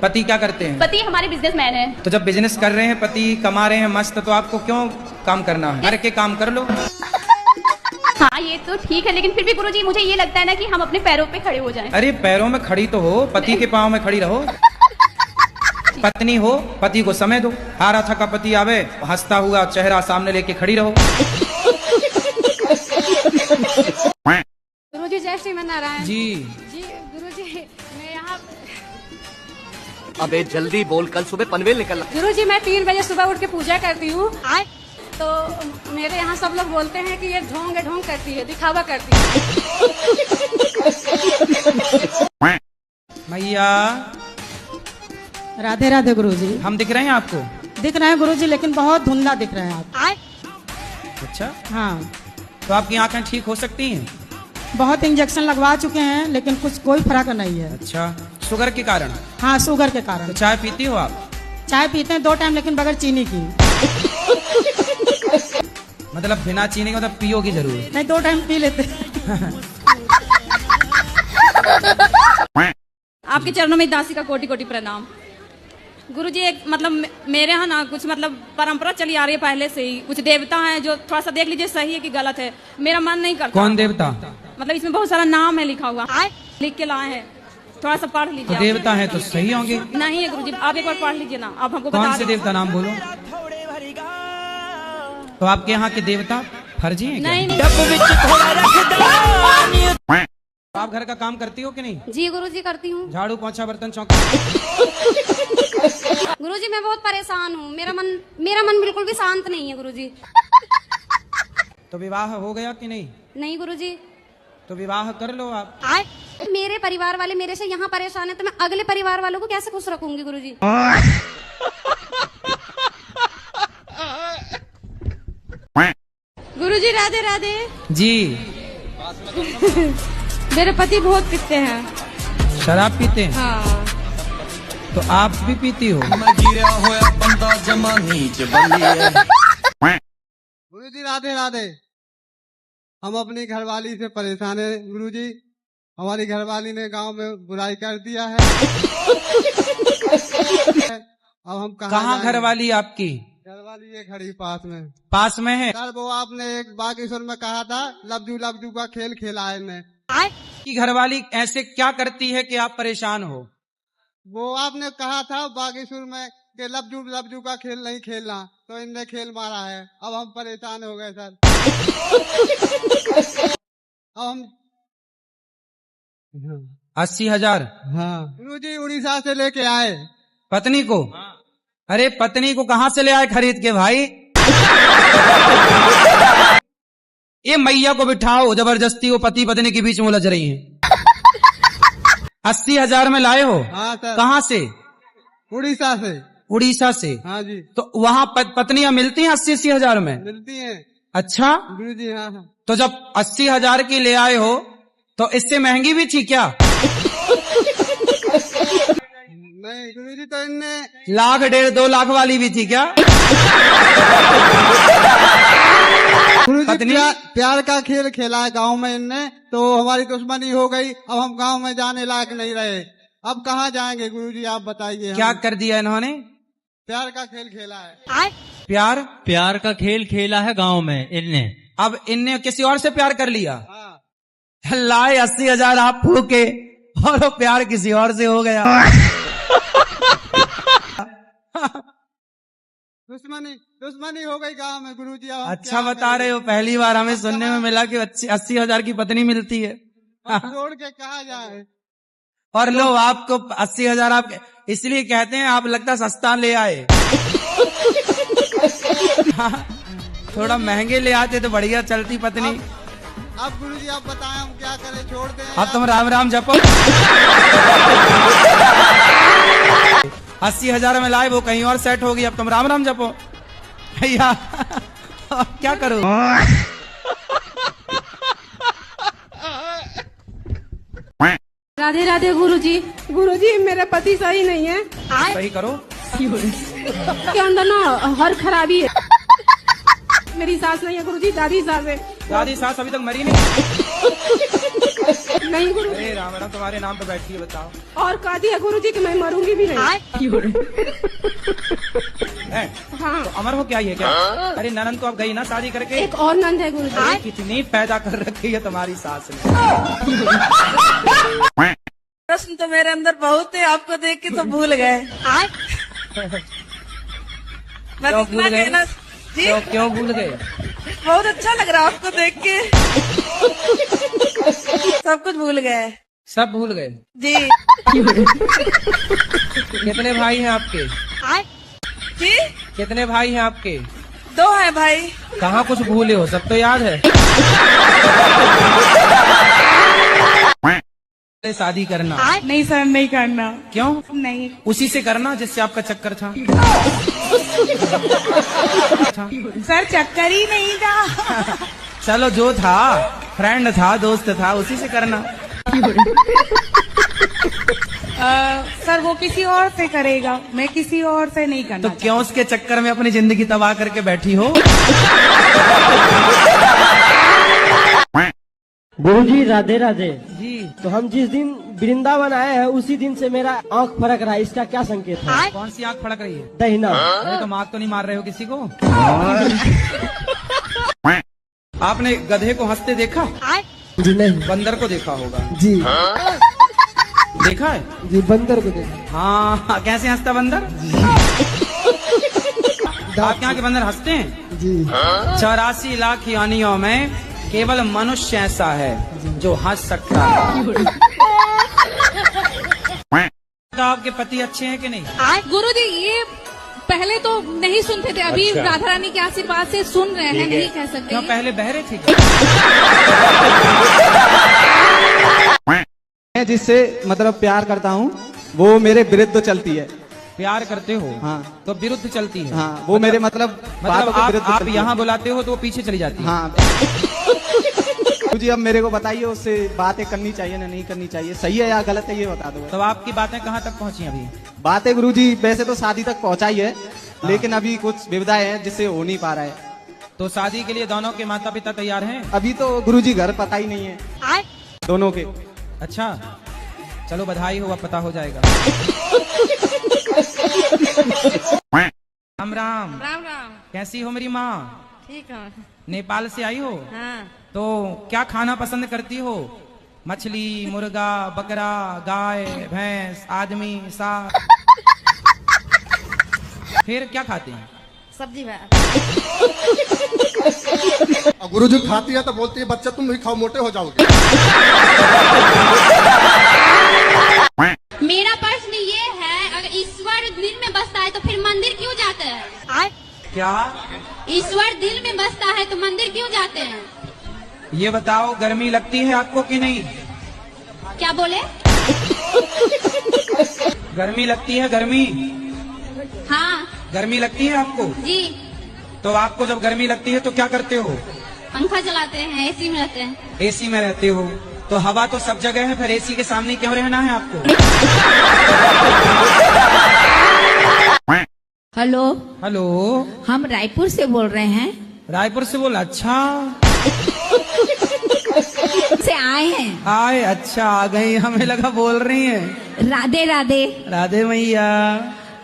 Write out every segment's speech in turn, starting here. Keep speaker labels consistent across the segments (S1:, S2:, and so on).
S1: पति क्या करते हैं?
S2: पति हमारे बिजनेसमैन है।
S1: तो जब बिजनेस कर रहे हैं, पति कमा रहे हैं मस्त, तो आपको क्यों काम करना है? घर के काम कर लो।
S2: हाँ ये तो ठीक है, लेकिन फिर भी गुरुजी मुझे ये लगता है ना कि हम अपने पैरों पे खड़े हो जाएं।
S1: अरे पैरों में खड़ी तो हो, पति के पाँव में खड़ी रहो। पत्नी हो, पति को समय दो। हारा थका पति आवे, हंसता हुआ चेहरा सामने लेके खड़ी रहो।
S3: गुरुजी जय श्रीमन्नारायण
S1: जी
S3: जी। गुरुजी मैं यहाँ
S4: अबे जल्दी बोल, कल सुबह पनवेल निकलना।
S3: गुरुजी मैं 3 बजे सुबह उठ के पूजा करती हूँ। तो मेरे यहाँ सब लोग बोलते हैं कि ये ढोंग ढोंग करती है, दिखावा करती है।
S1: मैया
S5: राधे राधे गुरुजी।
S1: हम दिख रहे हैं आपको?
S5: दिख रहे हैं गुरुजी, लेकिन बहुत धुंधला दिख रहे हैं आप।
S1: अच्छा,
S5: हाँ,
S1: तो आपकी आंखें ठीक हो सकती हैं?
S5: बहुत इंजेक्शन लगवा चुके हैं, लेकिन कुछ कोई फर्क नहीं है।
S1: अच्छा, शुगर के कारण?
S5: हाँ, शुगर के
S1: तो
S5: कारण।
S1: चाय पीती हो आप?
S5: चाय पीते हैं 2 टाइम, लेकिन बगैर चीनी की।
S1: मतलब बिना चीनी के, मतलब पियोगी जरूर?
S5: नहीं, 2 टाइम पी लेते।
S6: आपके चरणों में दासी का कोटि कोटि प्रणाम। गुरुजी एक मतलब मेरे यहाँ ना कुछ मतलब परंपरा चली आ रही है पहले से ही। कुछ देवता हैं जो थोड़ा सा देख लीजिए सही है कि गलत है, मेरा मन नहीं करता।
S1: कौन देवता?
S6: मतलब इसमें बहुत सारा नाम है लिखा हुआ, लिख के लाए हैं, थोड़ा सा पढ़ लीजिए।
S1: तो देवता है तो सही होंगे।
S6: नहीं है गुरुजी, आप एक बार पढ़ लीजिए ना, आप हमको
S1: कौन
S6: बता
S1: से
S6: दीजिए।
S1: देवता नाम बोलो? तो आपके यहाँ के देवता फर्जी हैं क्या?
S6: नहीं नहीं
S1: आप घर का काम करती हो कि नहीं?
S3: जी गुरुजी करती हूँ।
S1: झाड़ू पोंछा बर्तन चौका?
S3: गुरुजी मैं बहुत परेशान हूँ, मेरा मन बिल्कुल भी शांत नहीं है गुरुजी।
S1: तो विवाह हो गया कि नहीं?
S3: नहीं गुरुजी।
S1: तो विवाह कर लो आप।
S3: मेरे परिवार वाले मेरे से यहाँ परेशान है, तो मैं अगले परिवार वालों को कैसे खुश रखूंगी गुरुजी?
S6: गुरुजी राधे राधे
S1: जी।
S6: मेरे पति बहुत पीते हैं।
S1: शराब पीते हैं?
S6: हाँ।
S1: तो आप भी पीती हो?
S7: गुरुजी राधे राधे। हम अपनी घरवाली से परेशान है गुरुजी। हमारी घरवाली ने गांव में बुराई कर दिया है। अब हम
S1: कहाँ घरवाली आपकी?
S7: घरवाली ये खड़ी पास में।
S1: पास में है?
S7: सर वो आपने एक बागेश्वर में कहा था लबजू का खेल खेला है इन्हें।
S1: कि घरवाली ऐसे क्या करती है कि आप परेशान हो?
S7: वो आपने कहा था बागेश्वर में कि लबजू का खेल नहीं खेलना, तो इनने खेल मारा है। अब हम परेशान हो गए सर। अब हम
S1: 80,000?
S7: हाँ गुरुजी उड़ीसा से लेके आए।
S1: पत्नी को? अरे पत्नी को कहाँ से ले आए खरीद के भाई? ये मैया को बिठाओ जबरदस्ती, वो पति पत्नी के बीच में उलझ रही हैं। 80,000 में लाए हो?
S7: हाँ सर।
S1: कहाँ से?
S7: उड़ीसा से।
S1: उड़ीसा से?
S7: हाँ जी।
S1: तो वहाँ पत्नियां मिलती हैं 80,000 में?
S7: मिलती हैं।
S1: अच्छा
S7: गुरुजी हाँ हाँ। तो
S1: तो जब 80,000 की ले आए हो तो इससे महंगी भी थी क्या?
S7: नहीं गुरुजी, तो इनने
S1: 1,00,000 1.5 2 लाख वाली भी थी क्या?
S7: गुरुजी प्यार का खेल खेला है गांव में इनने, तो हमारी दुश्मनी हो गई। अब हम गांव में जाने लायक नहीं रहे। अब कहाँ जाएंगे गुरुजी, आप बताइए।
S1: क्या कर दिया इन्होंने?
S7: प्यार का खेल खेला है।
S1: प्यार
S8: का खेल खेला है गांव में इनने।
S1: अब इनने किसी और से प्यार कर लिया?
S7: हाँ।
S1: लाए 80,000 आप फूके और वो प्यार किसी और से हो गया।
S7: दुश्मनी हो गई गांव में गुरुजी।
S1: अच्छा बता रहे हो, पहली बार हमें सुनने में मिला कि 80,000 की पत्नी मिलती है।
S7: छोड़ के कहा जाए।
S1: और लो आपको 80,000 आप इसलिए कहते हैं, आप लगता सस्ता ले आए। थोड़ा महंगे ले आते तो बढ़िया चलती पत्नी।
S7: अब गुरुजी आप बताएं हम क्या करें, छोड़ दें?
S1: अब तुम राम राम जपो। 80,000 में लाए, वो कहीं और सेट होगी। अब तुम राम राम जपो भैया। क्या करो?
S3: राधे राधे गुरुजी। गुरुजी मेरा पति सही नहीं है।
S1: सही करो।
S3: के अंदर ना हर खराबी है। मेरी सास नहीं है गुरुजी, दादी सास है।
S1: दादी सास अभी तक मरी नहीं।
S3: नहीं गुरु
S1: अरे राम राम, तुम्हारे नाम पे बैठी है, बताओ।
S3: और कह दिया गुरु जी कि मैं मरूंगी भी नहीं।
S1: है?
S3: हाँ।
S1: तो अमर हो क्या ये क्या? अरे ननन तो अब गई ना शादी करके।
S3: एक और नंद है गुरु
S1: अरे
S3: जी।
S1: कितनी पैदा कर रखी है तुम्हारी सास ने।
S9: प्रश्न तो मेरे अंदर बहुत है, आपको देख के तो भूल गए। मैं
S1: क्यों
S9: इतना
S1: भूल गए?
S9: कहना जी,
S1: क्यों भूल गए?
S9: बहुत अच्छा लग रहा है आपको देख के। सब कुछ भूल गए
S1: सब भूल गए
S9: जी।
S1: कितने भाई हैं आपके?
S9: जी
S1: कितने भाई हैं आपके?
S9: 2 है भाई।
S1: कहाँ कुछ भूले हो, सब तो याद है। शादी करना
S5: नहीं सर, नहीं करना।
S1: क्यों?
S5: नहीं।
S1: उसी से करना जिससे आपका चक्कर था।
S5: सर चक्कर ही नहीं था।
S1: चलो जो था, फ्रेंड था, दोस्त था, उसी से करना।
S5: सर वो किसी और से करेगा, मैं किसी और से नहीं करना।
S1: तो क्यों उसके चक्कर में अपनी जिंदगी तबाह करके बैठी हो?
S10: गुरुजी राधे राधे
S1: जी।
S10: तो हम जिस दिन वृंदावन आए हैं उसी दिन से मेरा आंख फड़क रहा है, इसका क्या संकेत है?
S1: कौन सी आंख फड़क रही है?
S10: दहिना।
S1: अरे तो मार तो नहीं मार रहे हो किसी को? आपने गधे को हंसते देखा?
S10: जी नहीं।
S1: बंदर को देखा होगा।
S10: जी
S1: देखा है?
S10: जी बंदर को देखा।
S1: हाँ, कैसे हंसता बंदर? आपके यहाँ के बंदर हंसते हैं?
S10: जी
S1: 84 लाख योनियों में केवल मनुष्य ऐसा है जो हंस सकता है। तो आपके पति अच्छे हैं कि नहीं?
S6: गुरु जी ये पहले तो नहीं सुनते थे, अभी राधा रानी के आशीर्वाद से सुन रहे हैं, नहीं कह सकते।
S1: क्यों, पहले बहरे थे क्या?
S11: मैं जिससे मतलब प्यार करता हूँ वो मेरे विरुद्ध चलती है।
S1: प्यार करते हो?
S11: हाँ।
S1: तो विरुद्ध चलती है?
S11: हाँ, वो मेरे मतलब बातों के विरुद्ध
S1: आप
S11: चलती है।
S1: यहाँ बुलाते हो तो वो पीछे चली जाती है?
S11: हाँ। जी अब मेरे को बताइए उससे बातें करनी चाहिए ना नहीं करनी चाहिए, सही है या गलत है ये बता दो।
S1: तो आपकी बातें कहाँ तक पहुँची अभी?
S11: बातें गुरुजी वैसे तो शादी तक पहुंचाई है, लेकिन अभी कुछ विविधाएं हैं जिससे हो नहीं पा रहा है।
S1: तो शादी के लिए दोनों के माता पिता तैयार हैं?
S11: अभी तो गुरुजी घर पता ही नहीं है दोनों के।
S1: अच्छा, चलो बधाई हो, अब पता हो जाएगा। राम राम।
S3: राम राम।
S1: कैसी हो मेरी माँ?
S3: ठीक है।
S1: नेपाल से आई हो?
S3: हाँ।
S1: तो क्या खाना पसंद करती हो? मछली, मुर्गा, बकरा, गाय, भैंस, आदमी, सांप? फिर क्या खाते हैं?
S3: सब्जी भात।
S12: गुरुजी खाती है तो बोलती है बच्चा तुम भी खाओ मोटे हो जाओगे।
S2: मेरा प्रश्न ये है, अगर ईश्वर दिल में बसता है तो फिर मंदिर क्यों जाते हैं?
S1: क्या?
S2: ईश्वर दिल में बसता है तो मंदिर क्यों जाते हैं?
S1: ये बताओ, गर्मी लगती है आपको कि नहीं?
S2: क्या बोले?
S1: गर्मी लगती है? गर्मी?
S2: हाँ
S1: गर्मी लगती है आपको?
S2: जी।
S1: तो आपको जब गर्मी लगती है तो क्या करते हो?
S2: पंखा चलाते हैं, एसी में रहते हैं।
S1: एसी में रहते हो? तो हवा तो सब जगह है, फिर एसी के सामने क्यों रहना है आपको?
S13: हेलो।
S1: हेलो,
S13: हम रायपुर से बोल रहे हैं।
S1: रायपुर से बोल? अच्छा
S13: से आए हैं।
S1: आए? अच्छा आ गई, हमें लगा बोल रही हैं।
S13: राधे राधे।
S1: राधे मैया।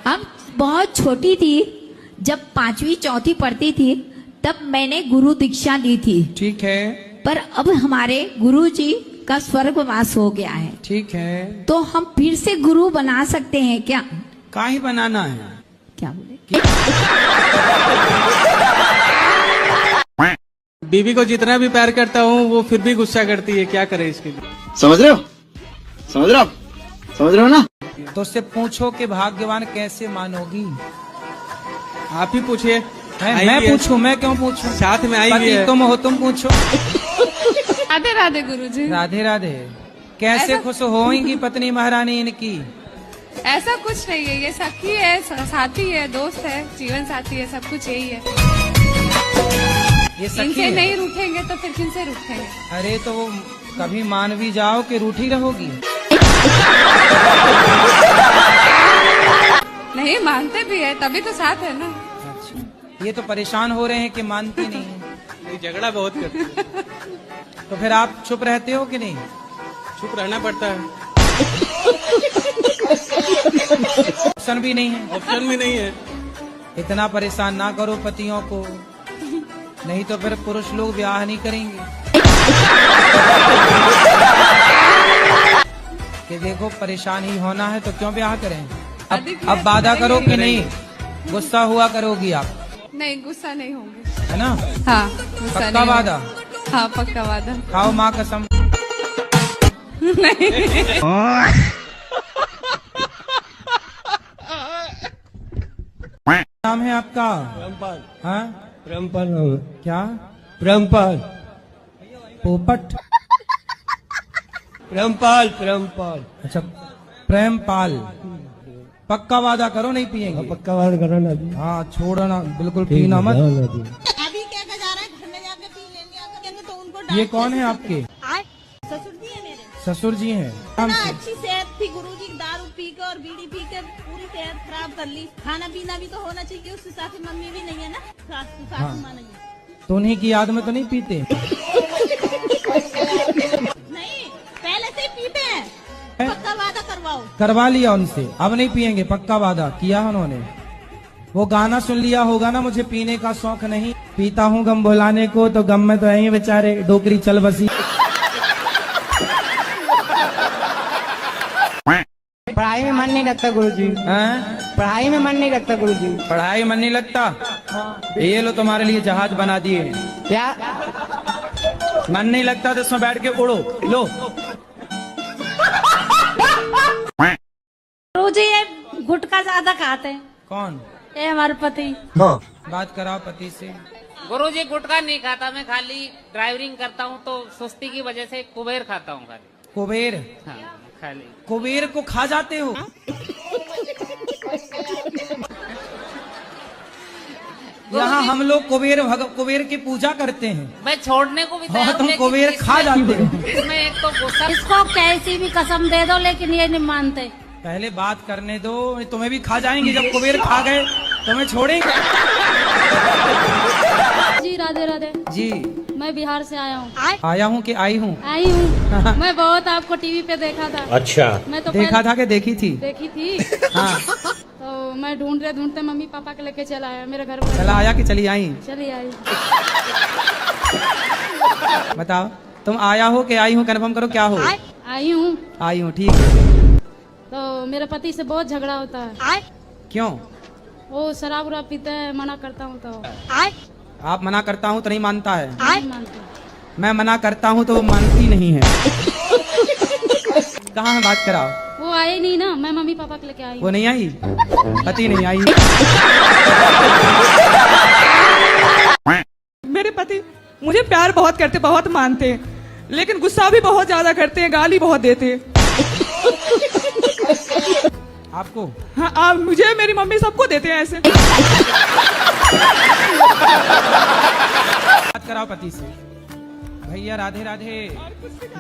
S13: हम बहुत छोटी थी, जब 5वीं 4थी पढ़ती थी तब मैंने गुरु दीक्षा ली थी।
S1: ठीक है।
S13: पर अब हमारे गुरु जी का स्वर्गवास हो गया है।
S1: ठीक है।
S13: तो हम फिर से गुरु बना सकते हैं क्या?
S1: काहे बनाना है?
S13: क्या बोले?
S11: बीवी को जितना भी प्यार करता हूँ वो फिर भी गुस्सा करती है, क्या करे इसके लिए?
S12: समझ रहे हो? समझ रहे हो? समझ रहे हो ना?
S1: तो उससे पूछो कि भाग्यवान कैसे मानोगी?
S11: आप ही पूछिए।
S1: मैं पूछूं? मैं क्यों पूछूं?
S11: साथ में आई हुई है।
S1: तुम हो, तुम पूछो।
S6: राधे राधे गुरुजी।
S1: राधे राधे। कैसे खुश होंगी पत्नी महारानी इनकी?
S6: ऐसा कुछ नहीं है, ये सखी है, साथी है, दोस्त है, जीवन साथी है, सब कुछ यही है।
S1: ये सखी
S6: इनसे
S1: है?
S6: नहीं रूठेंगे तो फिर किनसे रूठेंगे?
S1: अरे तो वो कभी मान भी जाओ कि रूठी रहोगी?
S6: नहीं मानते भी है, तभी तो साथ है ना।
S1: अच्छा, ये तो परेशान हो रहे हैं कि मानती नहीं है।
S14: झगड़ा बहुत करती है।
S1: तो फिर आप चुप रहते हो कि नहीं?
S14: चुप रहना पड़ता है।
S1: ऑप्शन भी नहीं है।
S14: ऑप्शन भी नहीं है।
S1: इतना परेशान ना करो पतियों को, नहीं तो फिर पुरुष लोग ब्याह नहीं करेंगे। कि देखो परेशान ही होना है तो क्यों ब्याह करें। अब वादा करो कि नहीं गुस्सा हुआ करोगी आप?
S3: नहीं, गुस्सा नहीं होंगे।
S1: है ना?
S3: हाँ, गुस्सा
S1: पक्का
S3: नहीं
S1: वादा?
S3: होंगे। हाँ, पक्का वादा।
S1: खाओ माँ कसम। नाम है आपका?
S10: प्रेमपाल।
S1: हाँ,
S10: प्रेमपाल नाम है।
S1: क्या?
S10: प्रेमपाल।
S1: पोपट।
S10: प्रेमपाल। प्रेमपाल।
S1: अच्छा, प्रेमपाल। पक्का वादा करो नहीं पिएंगे?
S10: पक्का वादा करो ना अभी।
S1: हाँ, छोड़ना बिल्कुल, पीना मत।
S9: अभी क्या जा रहा है, घर में जाके पी लेंगे तो उनको
S1: ये कौन है आपके?
S9: ससुर जी है मेरे।
S1: ससुर जी हैं।
S9: ना अच्छी सेहत थी गुरुजी, दारू पी के और बीड़ी पी के पूरी सेहत खराब कर ली। खाना पीना भी तो होना चाहिए, उस हिसाब से मम्मी भी नहीं है ना, सासू माँ नहीं है।
S1: तो उन्हीं की याद में तो नहीं पीते?
S9: नहीं, पहले से ही पीते हैं। पक्का वादा करवाओ।
S1: करवा लिया उनसे, अब नहीं पिएंगे, पक्का वादा किया उन्होंने। वो गाना सुन लिया होगा ना, मुझे पीने का शौक नहीं, पीता हूँ गम भुलाने को, तो गम में तो है ही बेचारे, डोकरी चल बसी।
S10: पढ़ाई में मन नहीं लगता गुरुजी। पढ़ाई में मन नहीं लगता गुरुजी।
S1: पढ़ाई मन नहीं लगता? ये लो तुम्हारे लिए जहाज बना दिए।
S10: क्या
S1: मन नहीं लगता तो इसमें बैठ के उड़ो। लो।
S3: गुरुजी ये गुटखा ज्यादा खाते हैं।
S1: कौन?
S3: ये हमारे पति।
S1: बात कराओ पति से।
S15: गुरुजी गुटखा नहीं खाता, मैं खाली ड्राइवरिंग करता हूँ तो सुस्ती की वजह से कुबेर खाता हूँ खाली।
S1: कुबेर?
S15: हाँ, खाली
S1: कुबेर को खा जाते हो? यहाँ हम लोग कुबेर की पूजा करते हैं।
S15: मैं छोड़ने को भी तैयार हूं,
S1: तुम
S15: लेकिन
S1: कुबेर खा जाते हो।
S15: इसमें एक तो गुस्सा।
S3: इसको कैसी भी कसम दे दो लेकिन ये नहीं मानते।
S1: पहले बात करने दो, तुम्हें भी खा जाएंगे। जब कुबेर खा गए तुम्हें छोड़ेंगे?
S3: जी राधे राधे
S1: जी।
S3: मैं बिहार से आया हूँ।
S1: आया हूँ कि आई हूँ?
S3: आई हूँ। मैं बहुत आपको टीवी पे देखा था।
S1: अच्छा,
S3: मैं तो
S1: देखा था कि देखी थी?
S3: देखी थी।
S1: हाँ।
S3: तो मैं ढूंढते मम्मी पापा के लेके चला आया मेरे घर।
S1: चला आया कि चली आई?
S3: चली आई।
S1: बताओ, तुम आया हो कि आई हूँ, कन्फर्म करो क्या हो?
S3: आई हूँ।
S1: आई हूँ, ठीक है।
S3: तो मेरे पति से बहुत झगड़ा होता है।
S1: क्यों?
S3: वो शराब उराब पीते हैं, मना करता हूँ तो।
S1: आप मना करता हूँ तो नहीं मानता है?
S3: नहीं मानते।
S1: मैं मना करता हूँ तो वो मानती नहीं है। कहाँ है, बात कराओ।
S3: वो आए नहीं ना, मैं मम्मी पापा के लेके आई।
S1: वो नहीं आई? पति नहीं आई?
S16: मेरे पति मुझे प्यार बहुत करते, बहुत मानते हैं, लेकिन गुस्सा भी बहुत ज्यादा करते हैं, गाली बहुत देते हैं।
S1: आपको?
S16: हाँ, आप मुझे, मेरी मम्मी, सबको देते हैं ऐसे।
S1: बात कराओ पति से। भैया राधे राधे।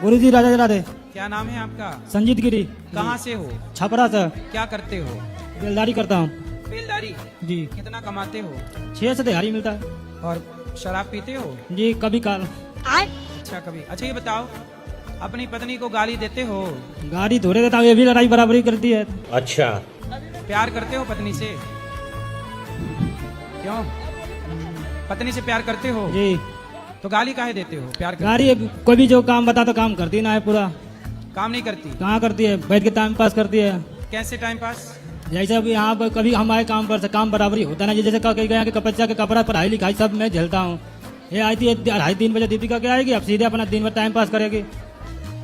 S10: गुरुजी राधे राधे।
S1: क्या नाम है आपका?
S10: संजीत गिरी।
S1: कहाँ से हो?
S10: छपरा से।
S1: क्या करते हो?
S10: बेलदारी करता हूँ।
S1: बेलदारी?
S10: जी।
S1: कितना कमाते हो?
S10: 6 से दिहाड़ी मिलता है।
S1: और शराब पीते हो?
S10: जी, कभी काल।
S1: अच्छा, कभी। अच्छा, ये बताओ, अपनी पत्नी को गाली देते हो?
S10: गाड़ी थोड़े देता हूँ, ये भी लड़ाई बराबरी करती है।
S1: अच्छा। प्यार करते हो पत्नी से? क्यों? पत्नी से प्यार करते हो?
S10: जी।
S1: तो गाली काहे देते हो? प्यार करते
S10: गाड़ी कोई भी जो काम बता तो काम करती ना है पूरा।
S1: काम नहीं करती?
S10: कहाँ करती है, बैठ के टाइम पास करती है।
S1: कैसे टाइम पास?
S10: जैसे अभी यहाँ पर कभी हमारे काम पर से काम बराबरी होता ना, जैसे कहीं गया कि बच्चा के कपड़ा, पढ़ाई लिखाई सब मैं झेलता हूँ। ये आई थी 2:30-3 बजे दीपिका के आएगी, अब सीधे अपना दिन भर टाइम पास करेगी।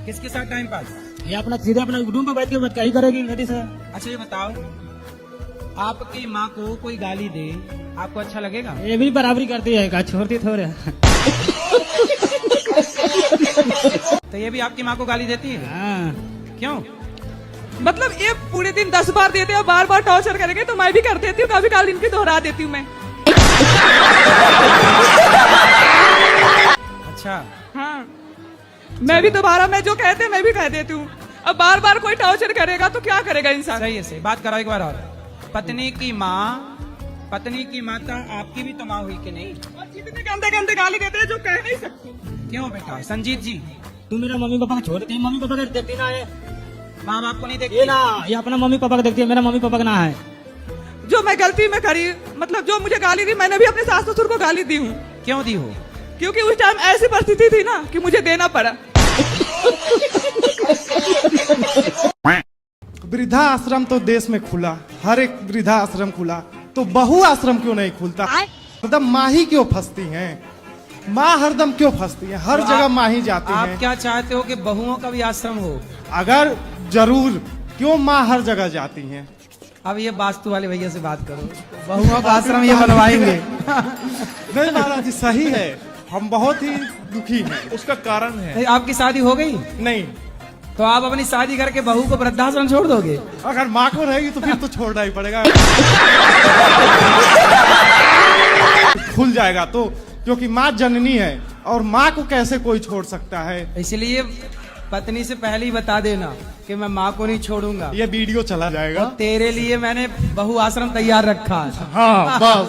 S1: किसके साथ टाइम पास?
S10: ये अपना सीधे अपना रूम पे बैठ के कहीं करेगी मेरी से।
S1: अच्छा, ये बताओ, आपकी माँ को कोई गाली दे आपको अच्छा लगेगा?
S10: ये भी बराबरी करती है, का छोड़ती थोड़े।
S1: तो ये भी आपकी माँ को गाली देती है?
S10: हाँ।
S1: क्यों?
S16: मतलब ये पूरे दिन 10 बार देते हैं, बार बार टॉर्चर करेंगे तो मैं भी कर देती हूँ, कभी काल इनकी दोहरा देती हूँ मैं।
S1: अच्छा।
S16: हाँ, मैं भी दोबारा, मैं जो कहते हैं मैं भी कह देती हूँ। अब बार बार कोई टॉर्चर करेगा तो क्या करेगा इंसान?
S1: सही है, सही बात कराओ एक बार और। पत्नी की माँ, पत्नी की माता आपकी भी तो माँ हुई कि नहीं?
S16: इतने गंदे गंदे गाली देते हैं जो कह नहीं सकती।
S1: क्यों बेटा? संजीत जी,
S10: तू मेरा मम्मी पापा को छोड़ दे, मम्मी पापा का देखती ना है,
S1: माँ बाप को नहीं देखती?
S10: ये ना, ये अपना मम्मी पापा का देखती है, मेरा मम्मी पापा का ना है।
S16: जो मैं गलती में करी, मतलब जो मुझे गाली दी, मैंने भी अपने सास ससुर को गाली दी हूँ।
S1: क्यों दी हो?
S16: क्योंकि उस टाइम ऐसी परिस्थिति थी ना कि मुझे देना पड़ा।
S17: वृद्धा आश्रम तो देश में खुला, हर एक वृद्धा आश्रम खुला, तो बहु आश्रम क्यों नहीं खुलता? हरदम माँ ही क्यों फंसती हैं? माँ हरदम क्यों फंसती है? हर जगह माँ ही जाती है।
S1: आप क्या चाहते हो कि बहुओं का भी आश्रम हो?
S17: अगर जरूर, क्यों माँ हर जगह जाती हैं?
S1: अब ये वास्तु वाले भैया से बात करो, बहुओं का आश्रम ये बनवाएंगे।
S17: नहीं महाराज जी, सही है, हम बहुत ही दुखी हैं। उसका कारण है,
S1: आपकी शादी हो गई?
S17: नहीं।
S1: तो आप अपनी शादी करके बहू को वृद्धाश्रम छोड़ दोगे?
S17: अगर माँ को रहेगी तो फिर तो छोड़ना ही पड़ेगा। खुल जाएगा तो, क्योंकि माँ जननी है और माँ को कैसे कोई छोड़ सकता है?
S1: इसलिए पत्नी से पहले ही बता देना कि मैं माँ को नहीं छोड़ूंगा।
S17: ये वीडियो चला जाएगा।
S1: और तेरे लिए मैंने बहु आश्रम तैयार रखा है।
S17: हाँ बस।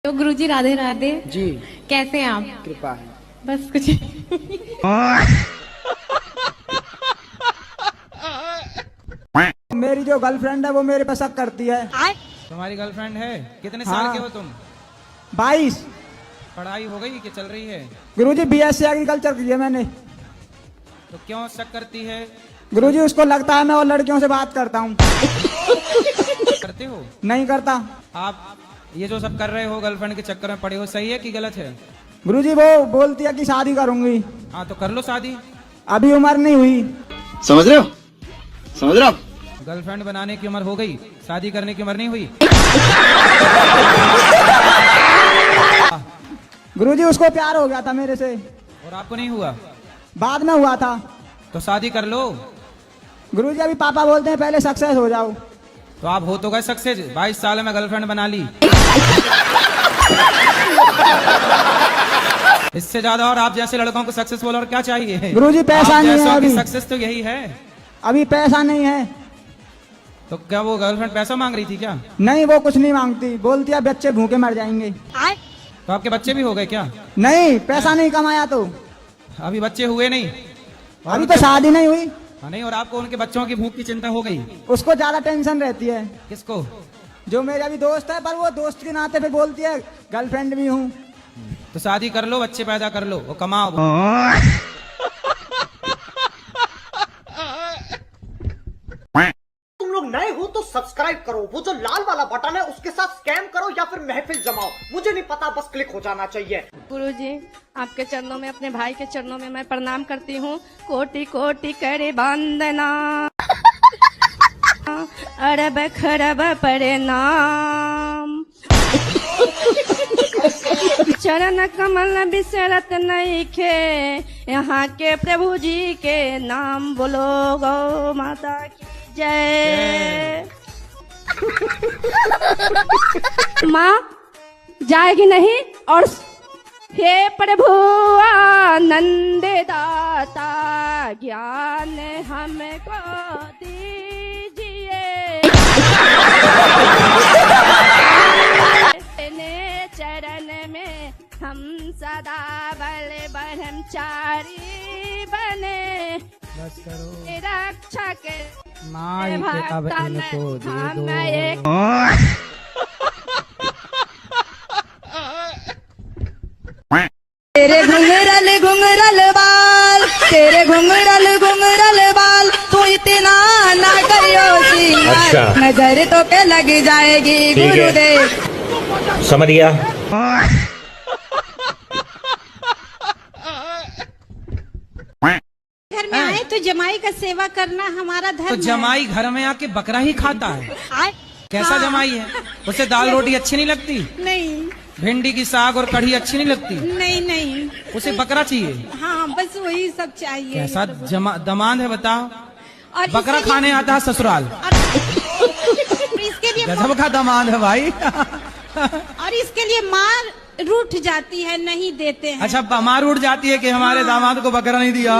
S3: तो गुरुजी राधे राधे
S1: जी।
S3: कैसे हैं आप?
S1: कृपा है।
S3: बस कुछ
S18: मेरी जो गर्लफ्रेंड है वो मेरे पे शक करती है।
S1: तुम्हारी गर्लफ्रेंड है? कितने साल के हो तुम?
S18: 22।
S1: पढ़ाई हो गई कि चल रही है?
S18: गुरुजी BSc एग्रीकल्चर की है मैंने।
S1: तो क्यों शक करती है?
S18: गुरुजी उसको लगता है मैं और लड़कियों से बात करता हूँ।
S1: करते हो?
S18: नहीं करता।
S1: आप ये जो सब कर रहे हो गर्लफ्रेंड के चक्कर में पड़े हो, सही है कि गलत है?
S18: गुरुजी वो बोलती है कि शादी करूंगी।
S1: हाँ तो कर लो शादी।
S18: अभी उम्र नहीं हुई।
S11: समझ रहे हो? समझ रहे हो?
S1: गर्लफ्रेंड बनाने की उम्र हो गई, शादी करने की उम्र नहीं हुई।
S18: गुरुजी उसको प्यार हो गया था मेरे से।
S1: और आपको नहीं हुआ?
S18: बाद में हुआ था।
S1: तो शादी कर लो।
S18: गुरुजी अभी पापा बोलते हैं पहले सक्सेस हो जाओ।
S1: तो आप हो तो गए सक्सेस, 22 साल में गर्लफ्रेंड बना ली। इससे ज्यादा और आप जैसे लड़कों को सक्सेसफुल और क्या चाहिए?
S18: गुरुजी पैसा नहीं है अभी।
S1: सक्सेस तो यही है।
S18: अभी पैसा नहीं है।
S1: तो क्या वो गर्लफ्रेंड पैसा मांग रही थी क्या?
S18: नहीं, वो कुछ नहीं मांगती, बोलती है बच्चे भूखे मर जाएंगे।
S1: तो आपके बच्चे भी हो गए क्या?
S18: नहीं, पैसा नहीं कमाया तो।
S1: अभी बच्चे हुए नहीं?
S18: अभी तो शादी नहीं हुई।
S1: नहीं, और आपको उनके बच्चों की भूख की चिंता हो गई?
S18: उसको ज्यादा टेंशन रहती है।
S1: किसको?
S18: जो मेरा अभी दोस्त है, पर वो दोस्त के नाते पे बोलती है गर्लफ्रेंड भी हूँ।
S1: तो शादी कर लो, बच्चे पैदा कर लो, वो कमाओ।
S19: तुम लोग नए हो तो सब्सक्राइब करो, वो जो लाल वाला बटन है उसके साथ स्कैम करो या फिर महफिल जमाओ, मुझे नहीं पता, बस क्लिक हो जाना चाहिए।
S3: गुरुजी आपके चरणों में, अपने भाई के चरणों में मैं प्रणाम करती हूँ। कोटि कोटि करे वंदना, अरब खरब प्रणाम। चरण कमल बिसरत नहीं खे, यहाँ के प्रभु जी के नाम बोलो, गौ माता की जय। माँ जाएगी नहीं? और हे प्रभु आनंद दाता, ज्ञान हमको दीजिए। चरण में हम सदा बल ब्रह्मचारी बने, रक्षक
S1: माई के अब इनको दे दो।
S5: तेरे घुंघरल घुंघरल बाल, तेरे घुंघरल बाल, तू इतना ना करियो श्रीमान, नजर तो के लग जाएगी गुरुदेव।
S20: समझ गया।
S9: घर में आए तो जमाई का सेवा करना हमारा धर्म
S1: तो जमाई घर में आके बकरा ही खाता है? कैसा जमाई है? उसे दाल रोटी अच्छी नहीं लगती?
S9: नहीं।
S1: भिंडी की साग और कढ़ी अच्छी नहीं लगती?
S9: नहीं नहीं,
S1: उसे बकरा चाहिए।
S9: हाँ बस वही सब चाहिए।
S1: कैसा दमाद है बताओ?
S9: और
S1: बकरा खाने आता है ससुराल।
S9: इसके लिए
S1: गजब का दमाद है भाई।
S9: और इसके लिए मार रूठ जाती है, नहीं देते हैं।
S1: अच्छा, मार उठ जाती है कि हमारे दामाद को बकरा नहीं दिया।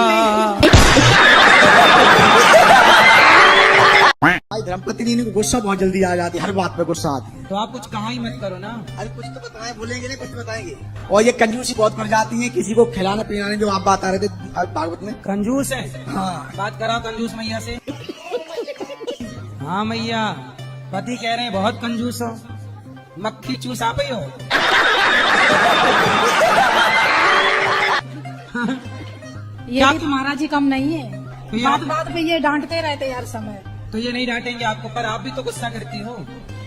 S21: धर्मपत्नी
S20: लेकिन इनको गुस्सा बहुत जल्दी आ जाती है, हर बात पे गुस्सा आती है।
S1: तो आप कुछ कहा ही मत करो ना।
S20: अरे कुछ तो बताएं, बोलेंगे नहीं, कुछ तो बताएंगे। और ये कंजूसी बहुत कर जाती है, किसी को खिलाने पिलाने, जो आप बात आ रहे थे भागवत में।
S1: कंजूस है? हाँ, बात कराओ कंजूस मैया से। हाँ मैया, पति कह रहे हैं बहुत कंजूस हो, मक्खी चूस आप ही हो।
S21: ये भी तो महाराज जी कम नहीं है, बात बात पे ये डांटते रहते यार समय।
S1: तो ये नहीं डांटेंगे आपको, पर आप भी तो गुस्सा करती हो।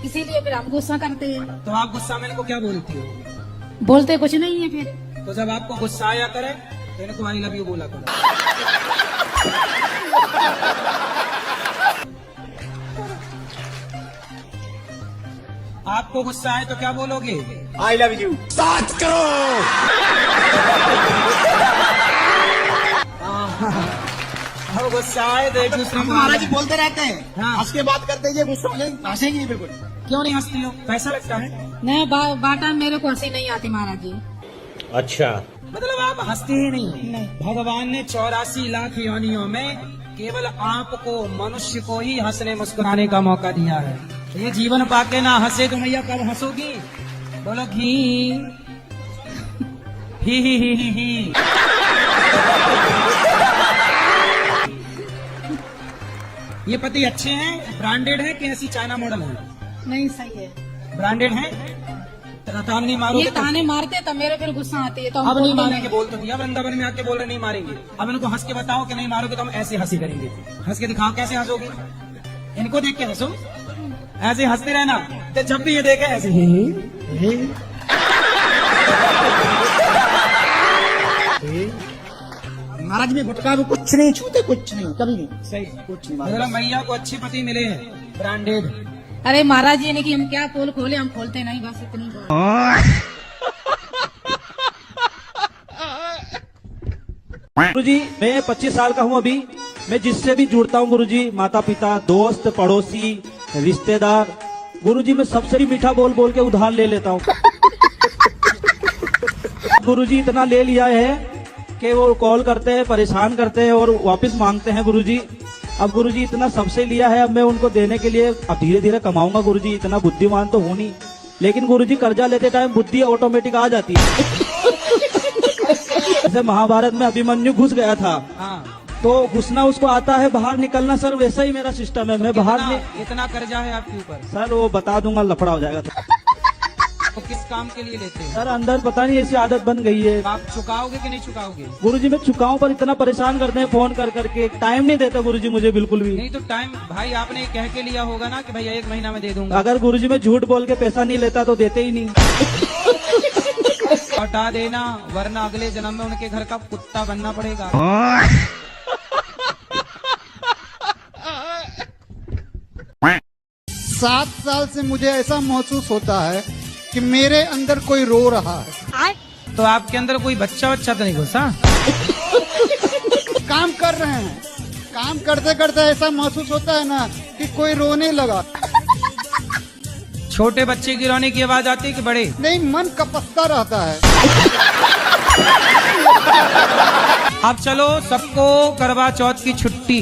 S21: इसीलिए फिर हम गुस्सा करते हैं।
S1: तो आप गुस्सा में इनको क्या बोलती हो?
S21: बोलते कुछ नहीं है फिर।
S1: तो जब आपको गुस्सा आया करे तो इनको आई लव यू बोला करो। आपको गुस्सा आए तो क्या बोलोगे?
S20: I love you. बात करो।
S1: अब गुस्सा आए तो एक दूसरे को
S20: महाराज जी बोलते रहते हैं,
S1: हाँ।
S20: हंस के बात करते हैं, गुस्सा हंसेंगे नहीं बिल्कुल।
S1: क्यों नहीं हंसती हो? पैसा लगता है?
S21: नहीं बाटा मेरे को हंसी नहीं आती महाराज जी।
S1: अच्छा, मतलब आप हंसती ही नहीं। भगवान ने 84 लाख योनियों में केवल आपको, मनुष्य को ही हंसने मुस्कुराने का मौका दिया है। ये जीवन पाके ना हंसे तो मैया कब हंसोगी? बोलो घी ही। ये पति अच्छे हैं, ब्रांडेड है कि ऐसी चाइना मॉडल है?
S21: नहीं सही है,
S1: ब्रांडेड है। तान नहीं मारोगे?
S21: ये ताने मारते तो मेरे फिर गुस्सा आती है, तो
S1: अब नहीं मारेंगे बोल तो दिया, वृंदावन में आके बोल रहे नहीं मारेंगे। अब इनको हंस के बताओ कि नहीं मारोगे तो हम ऐसे हंसी करेंगे। हंस के दिखाओ, कैसे हंसोगे? इनको देख के हंसो, ऐसे हंसते रहना। तो जब भी ये देखे ऐसे
S20: महाराज में गुटखा भी कुछ नहीं छूते, कुछ नहीं, कभी नहीं।
S1: सही,
S20: कुछ नहीं।
S1: मतलब मैया को अच्छे पति मिले हैं, ब्रांडेड।
S21: अरे महाराज जी ने कि हम क्या पोल खोले, हम खोलते नहीं, बस इतनी बात।
S22: गुरुजी मैं 25 साल का हूँ अभी। मैं जिससे भी जुड़ता हूँ गुरुजी, माता पिता, दोस्त, पड़ोसी, रिश्तेदार, गुरुजी मैं सबसे भी मीठा बोल बोल के उधार ले लेता हूँ। गुरुजी इतना ले लिया है कि वो कॉल करते हैं, परेशान करते हैं और वापस मांगते हैं गुरुजी। अब गुरुजी इतना सबसे लिया है, अब मैं उनको देने के लिए अब धीरे धीरे कमाऊंगा गुरुजी। इतना बुद्धिमान तो हूं नहीं, लेकिन गुरुजी कर्जा लेते टाइम बुद्धि ऑटोमेटिक आ जाती है। जैसे महाभारत में अभिमन्यु घुस गया था, तो घुसना उसको आता है, बाहर निकलना सर वैसा ही मेरा सिस्टम है। मैं बाहर
S1: इतना कर्जा है आपके ऊपर?
S22: सर वो बता दूंगा, लफड़ा हो जाएगा।
S1: तो किस काम के लिए लेते हैं?
S22: सर अंदर पता नहीं ऐसी आदत बन गई है।
S1: आप चुकाओगे कि नहीं चुकाओगे?
S22: गुरुजी मैं चुकाऊं, पर इतना परेशान करते हैं फोन कर करके, टाइम नहीं देता गुरुजी मुझे बिल्कुल भी।
S1: नहीं तो टाइम भाई आपने कह के लिया होगा ना कि भैया 1 महीना में दे दूंगा।
S22: अगर गुरुजी मैं झूठ बोल के पैसा नहीं लेता तो देते ही नहीं।
S1: हटा देना, वरना अगले जन्म में उनके घर का कुत्ता बनना पड़ेगा।
S7: 7 साल से मुझे ऐसा महसूस होता है कि मेरे अंदर कोई रो रहा है।
S1: तो आपके अंदर कोई बच्चा तो नहीं घुसा?
S7: काम कर रहे हैं, काम करते करते ऐसा महसूस होता है ना कि कोई रोने लगा।
S1: छोटे बच्चे की रोने की आवाज आती है कि बड़े?
S7: नहीं, मन कपसता रहता है।
S1: अब चलो सबको करवा चौथ की छुट्टी।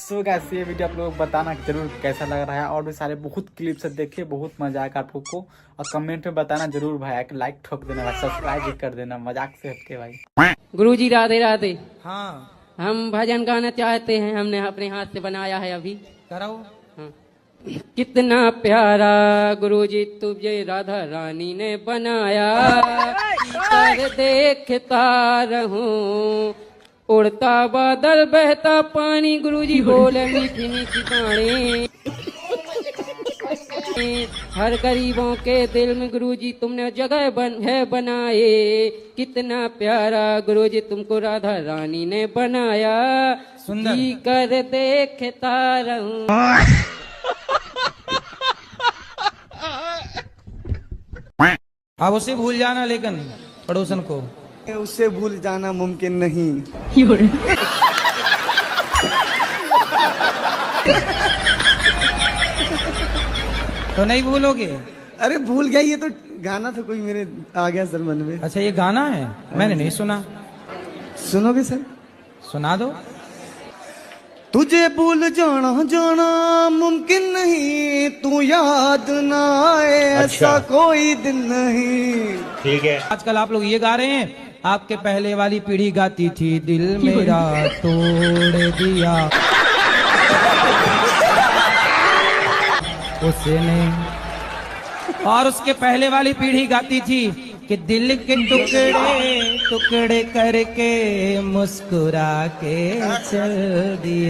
S23: सो गाइस ये वीडियो आप लोग बताना जरूर कैसा लग रहा है, और भी सारे बहुत क्लिप से देखिए, बहुत मजा आएगा आप लोग को। और कमेंट में बताना जरूर भाई, एक लाइक ठोक देना भाई, सब्सक्राइब भी कर देना, मजाक से हटके भाई।
S15: गुरुजी राधे राधे।
S1: हाँ,
S15: हम भजन गाना चाहते हैं, हमने अपने हाथ से बनाया है अभी।
S1: कराओ।
S15: हाँ। कितना प्यारा गुरुजी तुझे राधा रानी ने बनाया, कर देखता रहूं, उड़ता बादल बहता पानी, गुरुजी बोले मीठी मीठी बाणी, हर गरीबों के दिल में गुरुजी तुमने जगह बनाए। कितना प्यारा गुरुजी तुमको राधा रानी ने बनाया,
S1: सुंदर
S15: जी कर देखता रहूं।
S1: अब उसे भूल जाना, लेकिन पड़ोसन को
S20: उससे भूल जाना मुमकिन नहीं।
S1: तो नहीं भूलोगे?
S20: अरे भूल गया, ये तो गाना था कोई मेरे आ गया सर मन में।
S1: अच्छा ये गाना है, मैंने नहीं सुना।
S20: सुनोगे सर?
S1: सुना दो।
S2: तुझे भूल जाना जाना मुमकिन नहीं, तू याद ना आए ऐसा कोई दिन नहीं।
S1: ठीक है। आजकल आप लोग ये गा रहे हैं, आपके पहले वाली पीढ़ी गाती थी दिल मेरा तोड़ दिया उसने, और उसके पहले वाली पीढ़ी गाती थी कि दिल के टुकड़े टुकड़े करके मुस्कुरा के चल दिए।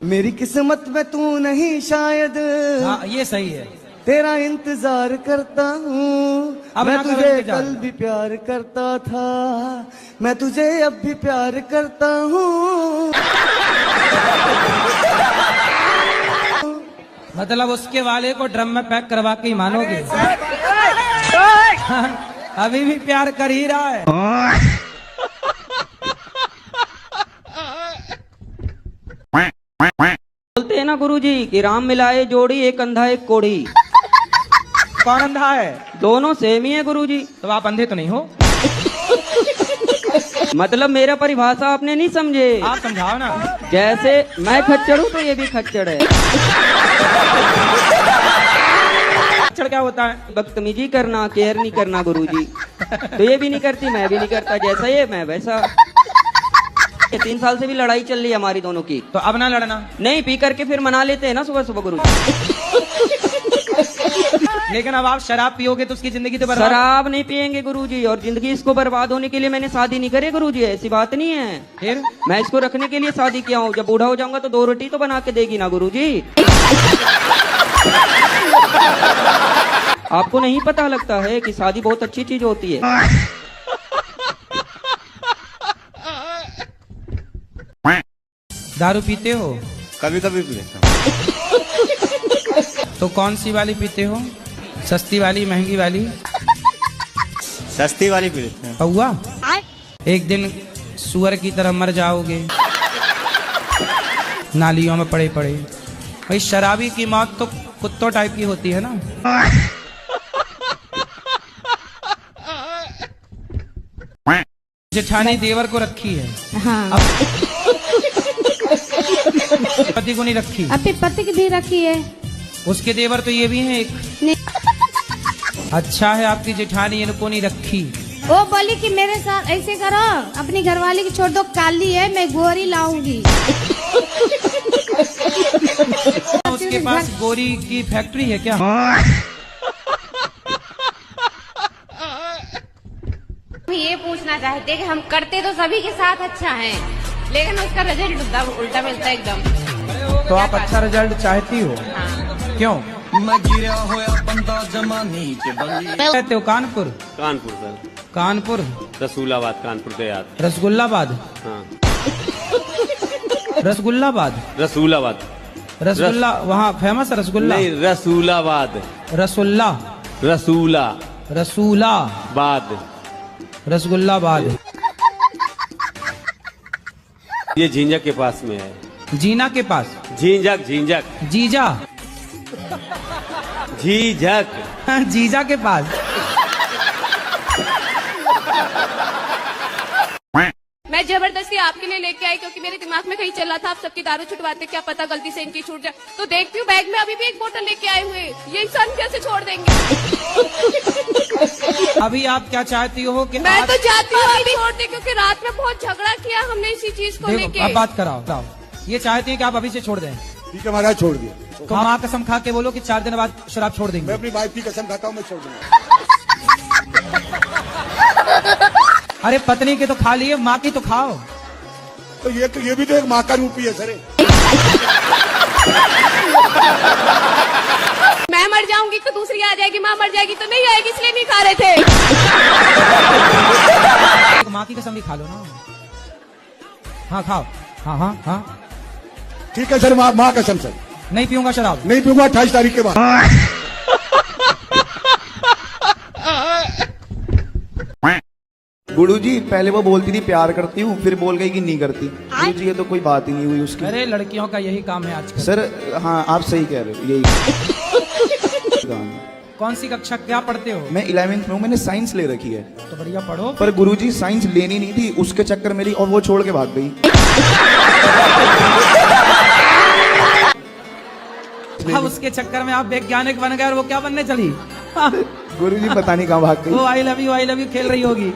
S2: मेरी किस्मत में तू नहीं शायद,
S1: हाँ ये सही है।
S2: तेरा इंतजार करता हूँ,
S1: अब
S2: मैं
S1: ना करो
S2: तुझे
S1: इंतजार।
S2: कल भी प्यार करता था, मैं तुझे अब भी प्यार करता हूँ।
S1: मतलब उसके वाले को ड्रम में पैक करवा के ही मानोगे? अभी भी प्यार कर ही रहा है।
S15: बोलते हैं ना गुरुजी कि राम मिलाए जोड़ी, एक अंधा एक कोढ़ी।
S1: कौन अंधा है?
S15: दोनों सेम ही है गुरुजी।
S1: तो आप अंधे तो नहीं हो?
S15: मतलब मेरा परिभाषा आपने नहीं समझे।
S1: आप समझाओ ना।
S15: जैसे मैं खच्चर हूँ तो ये भी खच्चर है।
S1: खच्चर क्या होता है?
S15: बदतमीजी करना, केयर नहीं करना गुरुजी। तो ये भी नहीं करती, मैं भी नहीं करता, जैसा ये मैं वैसा। 3 साल से भी लड़ाई चल रही है हमारी दोनों की।
S1: तो अब ना लड़ना।
S15: नहीं, पी करके फिर मना लेते हैं ना सुबह सुबह गुरुजी।
S1: लेकिन अब आप शराब पियोगे तो उसकी जिंदगी तो बर्बाद।
S15: शराब नहीं पियेंगे गुरुजी, और जिंदगी इसको बर्बाद होने के लिए मैंने शादी नहीं करी गुरुजी, ऐसी बात नहीं है।
S1: फिर
S15: मैं इसको रखने के लिए शादी किया हूँ। जब बूढ़ा हो जाऊंगा तो 2 रोटी तो बना के देगी ना गुरुजी। आपको नहीं पता लगता है कि शादी बहुत अच्छी चीज होती है।
S1: दारू पीते हो?
S2: कभी कभी पी लेता
S1: तो कौन सी वाली पीते हो? सस्ती वाली, महंगी वाली?
S2: सस्ती वाली पी लेते हैं।
S1: हुआ एक दिन सुअर की तरह मर जाओगे नालियों में पड़े पड़े। भाई शराबी की मौत तो कुत्तों टाइप की होती है ना। जेठानी देवर को रखी है,
S21: हाँ।
S1: पति को नहीं रखी।
S21: अपने पति की भी रखी है।
S1: उसके देवर तो ये भी है एक। अच्छा है आपकी जेठानी इनको नहीं रखी।
S21: वो बोली कि मेरे साथ ऐसे करो, अपनी घरवाली की छोड़ दो, काली है, मैं गोरी लाऊंगी।
S1: उसके पास गोरी की फैक्ट्री है क्या?
S4: हम ये पूछना चाहते हैं कि हम करते तो सभी के साथ अच्छा है, लेकिन उसका रिजल्ट उल्टा मिलता है एकदम।
S1: तो आप अच्छा रिजल्ट चाहती हो? क्यों? कहते हो कानपुर?
S8: कानपुर सर।
S1: कानपुर?
S8: रसूलाबाद, कानपुर के याद।
S1: रसगुल्लाबाद?
S8: हाँ।
S1: रसगुल्लाबाद?
S8: रसूलाबाद।
S1: रसगुल्ला वहाँ फेमस है रसगुल्ला?
S8: नहीं, रसूलाबाद।
S1: रसुल्ला?
S8: रसूला।
S1: रसूलाबाद। रसगुल्लाबाद।
S8: ये झींझक के पास में है।
S1: जीना के पास?
S8: झींझक, झींझक।
S1: जीजा?
S8: झींझक।
S1: जीजा के पास।
S4: मैं जबरदस्ती आपके लिए लेके आई क्योंकि मेरे दिमाग में कहीं चल रहा था आप सबकी दारू छुटवाते, क्या पता गलती से इनकी छूट जाए। तो देखती हूँ बैग में अभी भी एक बोतल लेके आए हुए, ये इंसान कैसे छोड़ देंगे।
S1: अभी आप क्या चाहती हो कि
S4: मैं तो चाहती हूँ अभी छोड़ दे, क्योंकि रात में बहुत झगड़ा किया हमने इसी चीज को लेके।
S1: अब बात कराओ। ये चाहती है कि आप अभी से छोड़ दें?
S12: ठीक है महाराज, छोड़ दिया।
S1: तो माँ कसम खा के बोलो कि 4 दिन बाद शराब छोड़ देंगे।
S12: मैं अपनी वाइफ की कसम खाता हूँ, मैं छोड़ दूंगा।
S1: अरे पत्नी के तो खा लिए, माँ की तो खाओ।
S12: तो ये भी तो एक माँ का रूप ही है सर।
S4: मैं मर जाऊंगी तो दूसरी आ जाएगी, माँ मर जाएगी तो नहीं आएगी, इसलिए नहीं खा रहे थे।
S1: माँ की कसम भी खा लो ना। हाँ खाओ। हाँ हाँ हाँ
S12: ठीक है सर, माँ कसम सर।
S1: नहीं पीऊंगा शराब।
S12: नहीं पीऊंगा 28 तारीख के बाद।
S2: गुरुजी पहले वो बोलती थी प्यार करती हूँ, फिर बोल गई कि नहीं करती। गुरुजी ये तो कोई बात ही नहीं हुई उसकी।
S1: अरे लड़कियों का यही काम है आजकल।
S2: सर हाँ आप सही कह रहे हो, यही काम है।
S1: कौन सी कक्षा क्या पढ़ते हो?
S6: मैं 11th में हूँ, मैंने साइंस ले रखी है।
S1: तो बढ़िया पढ़ो।
S6: पर गुरुजी साइंस लेनी नहीं थी, उसके चक्कर मेरी और वो छोड़ के भाग गई।
S1: अब उसके चक्कर में आप वैज्ञानिक बन गए और वो क्या बनने चली?
S6: गुरुजी पता नहीं कहाँ भाग गई।
S1: वो आई लव यू खेल रही होगी।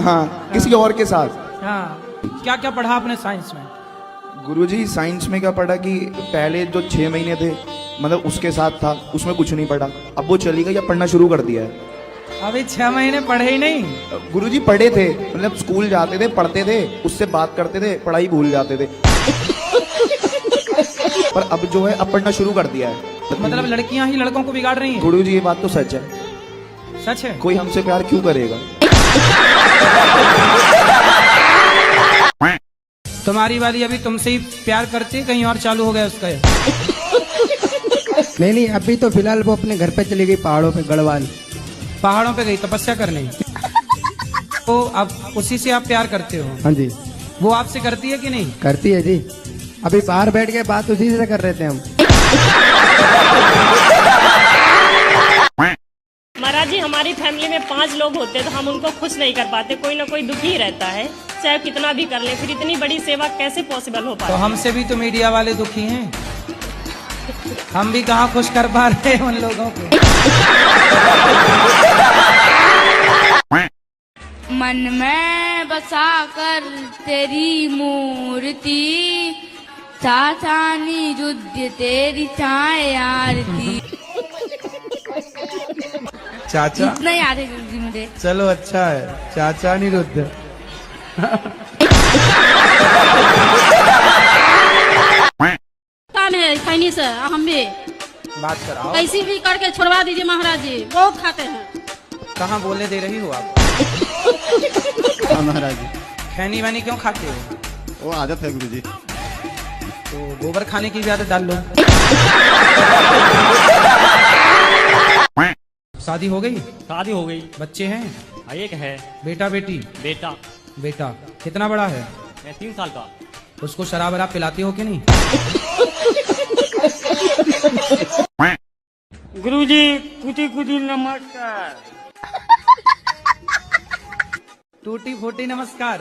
S6: हाँ, किसी और के साथ।
S1: हाँ, क्या क्या पढ़ा आपने साइंस में?
S6: गुरुजी साइंस में क्या पढ़ा कि पहले जो 6 महीने थे मतलब उसके साथ था, उसमें कुछ नहीं पढ़ा। अब वो चली गई, अब पढ़ना शुरू कर दिया है।
S1: अभी 6 महीने पढ़े ही नहीं?
S6: गुरुजी पढ़े थे, मतलब स्कूल जाते थे, पढ़ते थे, उससे बात करते थे, पढ़ाई भूल जाते थे। पर अब जो है अब पढ़ना शुरू कर दिया है।
S1: मतलब लड़कियां ही लड़कों को बिगाड़ रही हैं?
S6: गुरुजी ये बात तो सच है।
S1: सच है?
S6: कोई हमसे प्यार क्यों करेगा?
S1: तुम्हारी वाली अभी तुमसे ही प्यार करती, कहीं और चालू हो गया उसका?
S13: नहीं, अभी तो फिलहाल वो अपने घर पे चली गई, पहाड़ों पे, गढ़वाल।
S1: पहाड़ों पे गई तपस्या करने। तो अब उसी से आप प्यार करते हो?
S13: हाँ जी।
S1: वो आपसे करती है कि नहीं?
S13: करती है जी। अभी बाहर बैठ के बात उसी से कर रहे थे हम।
S14: महाराज जी, हमारी फैमिली में 5 लोग होते हैं तो हम उनको खुश नहीं कर पाते, कोई ना कोई दुखी ही रहता है, चाहे कितना भी कर ले, फिर इतनी बड़ी सेवा कैसे पॉसिबल हो पाए?
S1: तो हमसे भी तो मीडिया वाले दुखी हैं, हम भी कहाँ खुश कर पा रहे हैं उन लोगों को।
S3: मन में बसा कर तेरी मूर्ति, चाचा निरुद्ध तेरी छाए आरती।
S13: चाचा
S3: इतना याद है गुरुजी मुझे।
S13: चलो अच्छा है, चाचा निरुद्ध।
S21: खैनी से हम भी
S1: बात कराओ।
S21: कैसी भी करके छोड़वा दीजिए महाराज जी, बहुत खाते हैं।
S1: कहाँ बोलने दे रही हो आप?
S13: हाँ महाराज जी।
S1: खैनी वैनी क्यों खाते हो?
S13: वो आदत है गुरुजी।
S1: तो गोबर खाने की भी आदत डाल लो। शादी हो गई?
S10: शादी हो गई।
S1: बच्चे हैं?
S10: एक है।
S1: बेटा बेटी? बेटा कितना बड़ा है?
S10: 3 साल का।
S1: उसको शराब वराब पिलाती हो कि नहीं?
S10: गुरुजी कुटी कुटी नमस्कार।
S1: टूटी फूटी नमस्कार।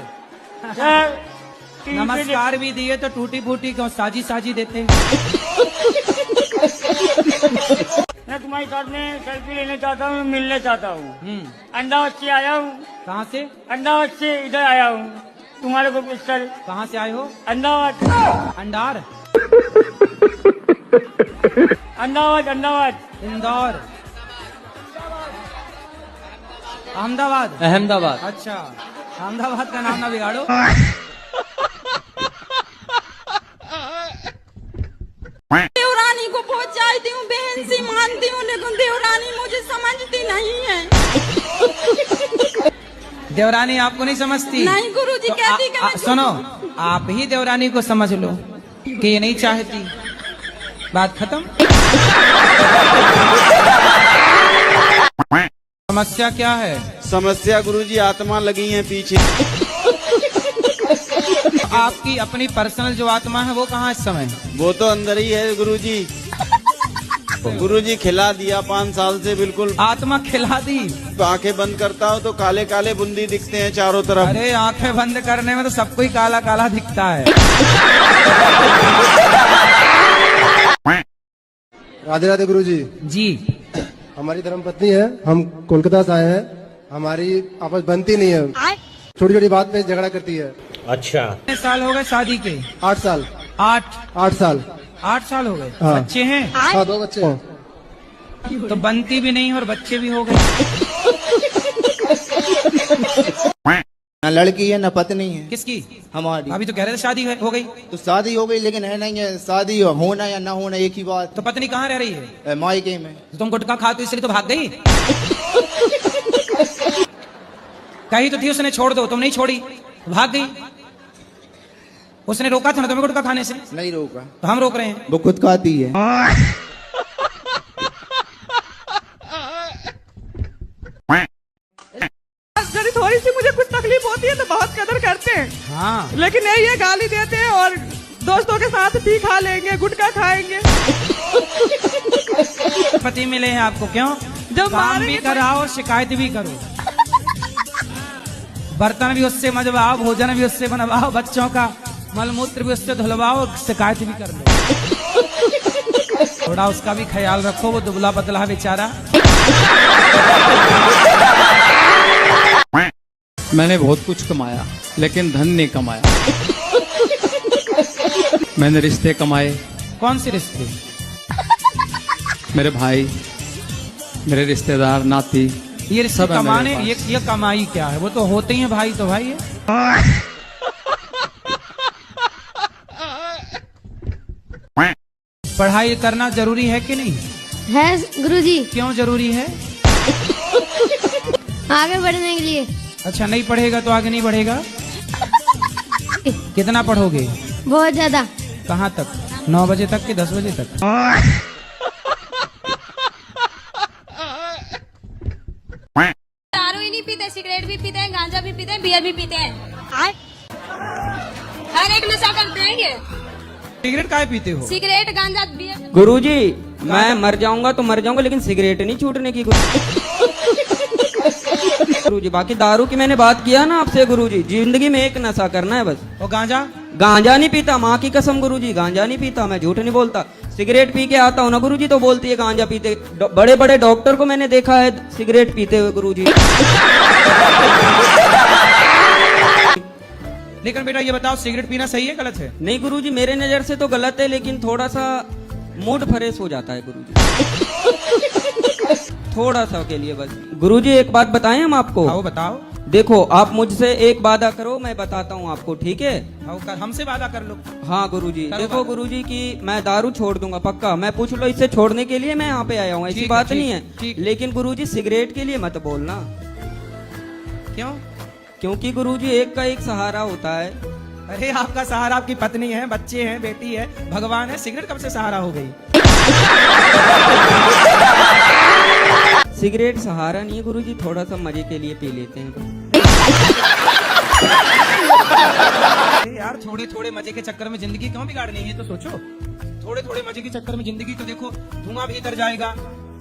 S1: नमस्कार भी दिए तो टूटी फूटी क्यों? साजी साजी देते।
S10: मैं तुम्हारी साथ में सेल्फी लेना चाहता हूँ, मिलना चाहता हूँ। अंडावत से आया हूँ।
S1: कहाँ से?
S10: अंडावत से इधर आया हूँ तुम्हारे को पिस्टल।
S1: कहाँ से आए हो?
S10: अंडावत।
S1: अंडार?
S10: अंडावत
S1: इंदौर? अहमदाबाद? अच्छा, अहमदाबाद का नाम ना बिगाड़ो।
S21: देवरानी को बहुत चाहती हूँ, बहन सी मानती हूँ, लेकिन देवरानी मुझे समझती नहीं है।
S1: देवरानी आपको नहीं समझती?
S21: नहीं गुरुजी,
S1: तो
S21: कहती कि मैं
S1: सुनो, आप ही देवरानी को समझ लो कि ये नहीं चाहती। बात खत्म। समस्या क्या है?
S8: समस्या गुरुजी आत्मा लगी है पीछे।
S1: आपकी अपनी पर्सनल जो आत्मा है वो कहाँ इस समय?
S8: वो तो अंदर ही है गुरुजी। गुरुजी खिला दिया 5 साल से बिल्कुल।
S1: आत्मा खिला दी?
S8: आंखें बंद करता हूँ तो काले काले बूंदी दिखते हैं चारों तरफ।
S1: अरे आंखें बंद करने में तो सबको ही काला काला दिखता है।
S12: राधे राधे गुरुजी।
S1: जी।
S12: हमारी धर्मपत्नी है, हम कोलकाता से आए हैं, हमारी आपस बनती नहीं है, छोटी छोटी बात पे झगड़ा करती है।
S1: अच्छा। कितने साल हो गए शादी के?
S12: 8 साल।
S1: 8
S12: साल।
S1: 8 साल हो गए।
S12: हाँ।
S1: बच्चे हैं?
S12: हाँ, 2 बच्चे हैं।
S1: तो बनती भी नहीं और बच्चे भी हो गए।
S13: न लड़की है न पत्नी है।
S1: किसकी?
S13: हमारी।
S1: अभी तो कह रहे थे शादी हो गई।
S13: तो शादी हो गई लेकिन है नहीं है, शादी होना या ना होना एक ही बात।
S1: तो पत्नी कहाँ रह रही है?
S13: मायके में।
S1: तो तुम गुटखा खाते इसलिए तो भाग गई? कही तो थी उसने छोड़ दो, तुम नहीं छोड़ी, भाग गई। उसने रोका था ना तुम्हें गुटखा खाने से?
S13: नहीं रोका।
S1: तो हम रोक रहे हैं।
S13: वो खुद खाती है।
S16: यदि थोड़ी सी मुझे कुछ तकलीफ होती है तो बहुत कदर करते हैं।
S1: हाँ।
S16: लेकिन नहीं, ये गाली देते हैं और दोस्तों के साथ पी खा लेंगे, गुटखा खाएंगे।
S1: पति मिले हैं आपको, क्यों?
S16: जब
S1: काम भी कराओ, शिकायत भी करो, बर्तन भी उससे मजवाओ, भोजन भी उससे बनवाओ, बच्चों का मलमूत्र भी उससे धुलवाओ, शिकायत भी कर लो। थोड़ा उसका भी ख्याल रखो, वो दुबला पतला है बेचारा।
S11: मैंने बहुत कुछ कमाया लेकिन धन नहीं कमाया। मैंने रिश्ते कमाए।
S1: कौन से रिश्ते?
S11: मेरे भाई, मेरे रिश्तेदार, नाती,
S1: ये रिश्ते
S11: सब है मेरे
S1: कमाने,
S11: पास।
S1: ये कमाई क्या है? वो तो होते ही हैं भाई, तो भाई है। पढ़ाई करना जरूरी है कि नहीं
S17: है गुरुजी?
S1: क्यों जरूरी है?
S17: आगे बढ़ने के लिए।
S1: अच्छा, नहीं पढ़ेगा तो आगे नहीं बढ़ेगा? कितना पढ़ोगे?
S17: बहुत ज्यादा।
S1: कहाँ तक? 9 बजे तक कि 10 बजे तक?
S18: दारू ही नहीं पीते, सिगरेट भी पीते हैं, गांजा भी पीते हैं, बियर भी पीते हैं, हर एक नशा करते हैं ये।
S1: सिगरेट काहे पीते हो?
S18: सिगरेट, गांजा, बियर।
S15: गुरुजी, मैं मर जाऊंगा तो मर जाऊंगा, लेकिन सिगरेट नहीं छूटने की। गुरुजी, बाकी दारू की मैंने बात किया ना आपसे गुरुजी, जिंदगी में एक नशा करना है बस।
S1: और गांजा?
S15: गांजा नहीं पीता, माँ की कसम गुरुजी, गांजा नहीं पीता, मैं झूठ नहीं बोलता। सिगरेट पी के आता हूँ ना गुरुजी, तो बोलती है गांजा पीते। बड़े बड़े डॉक्टर को मैंने देखा है सिगरेट पीते हुए गुरुजी।
S1: लेकिन बेटा ये बताओ, सिगरेट पीना सही है गलत है?
S15: नहीं गुरुजी, मेरे नजर से तो गलत है, लेकिन थोड़ा सा मूड फ्रेश हो जाता है गुरुजी। थोड़ा सा के लिए बस। गुरुजी एक बात बताएं हम आपको?
S1: आओ बताओ।
S15: देखो, आप मुझसे एक वादा करो, मैं बताता हूँ आपको, ठीक है?
S1: हमसे वादा कर लो।
S15: हाँ गुरुजी, देखो गुरुजी की मैं दारू छोड़ दूंगा पक्का। मैं पूछ लो, इससे छोड़ने के लिए मैं यहाँ पे आया हूँ, ऐसी बात नहीं है। लेकिन गुरुजी सिगरेट के लिए मत बोलना।
S1: क्यों?
S15: क्योंकि गुरुजी एक का एक सहारा होता है।
S1: अरे आपका सहारा आपकी पत्नी है, बच्चे हैं, बेटी है, भगवान है। सिगरेट कब से सहारा हो गई?
S15: सिगरेट सहारा नहीं है गुरुजी, थोड़ा सा मजे के लिए पी लेते हैं।
S1: यार थोड़े थोड़े मजे के चक्कर में जिंदगी क्यों बिगाड़नी है, तो सोचो। थोड़े थोड़े मजे के चक्कर में जिंदगी, तो देखो धुआं भीतर जाएगा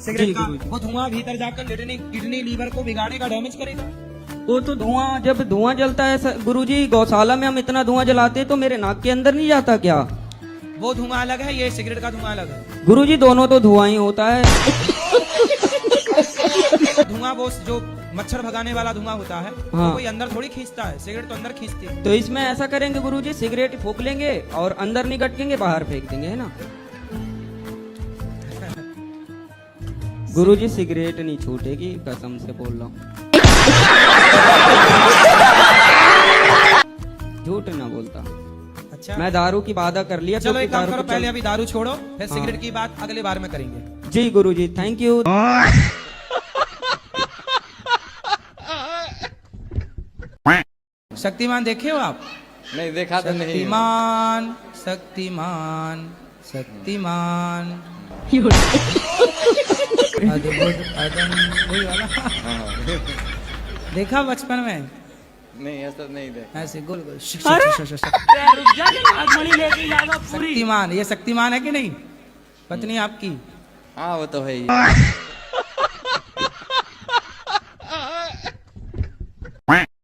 S1: सिगरेट का, वो धुआं भीतर जाकर किडनी लीवर को बिगाड़ेगा, डैमेज करेगा।
S15: वो तो धुआं, जब धुआं जलता है गुरुजी, गौशाला में हम इतना धुआं जलाते हैं तो मेरे नाक के अंदर नहीं जाता क्या?
S1: वो धुआं अलग है, ये सिगरेट का धुआं अलग है
S15: गुरुजी, दोनों तो धुआं ही होता है।
S1: धुआं वो जो मच्छर भगाने वाला धुआं होता है,
S15: हाँ।
S1: तो कोई अंदर थोड़ी खींचता है, सिगरेट तो अंदर खींचती है।
S15: तो इसमें ऐसा करेंगे गुरुजी, सिगरेट फूंक लेंगे और अंदर नहीं गटकेंगे, बाहर फेंक देंगे, है ना? गुरुजी सिगरेट नहीं छूटेगी, कसम से बोल रहा हूँ, झूठ ना बोलता।
S1: अच्छा,
S15: मैं दारू की वादा कर लिया।
S1: चलो एक काम करो, पहले अभी दारू छोड़ो, फिर सिगरेट की बात अगले बार में करेंगे।
S15: जी गुरुजी, थैंक यू।
S1: शक्तिमान देखे हो आप?
S8: नहीं देखा तो नहीं।
S1: शक्तिमान शक्तिमान शक्तिमान अद्भुत वही वाला देखा बचपन में?
S8: नहीं ऐसा नहीं देखा।
S1: ऐसे गोल गोल
S10: पूरी।
S1: शक्तिमान, ये शक्तिमान है कि नहीं? पत्नी आपकी?
S8: हाँ वो तो है ही।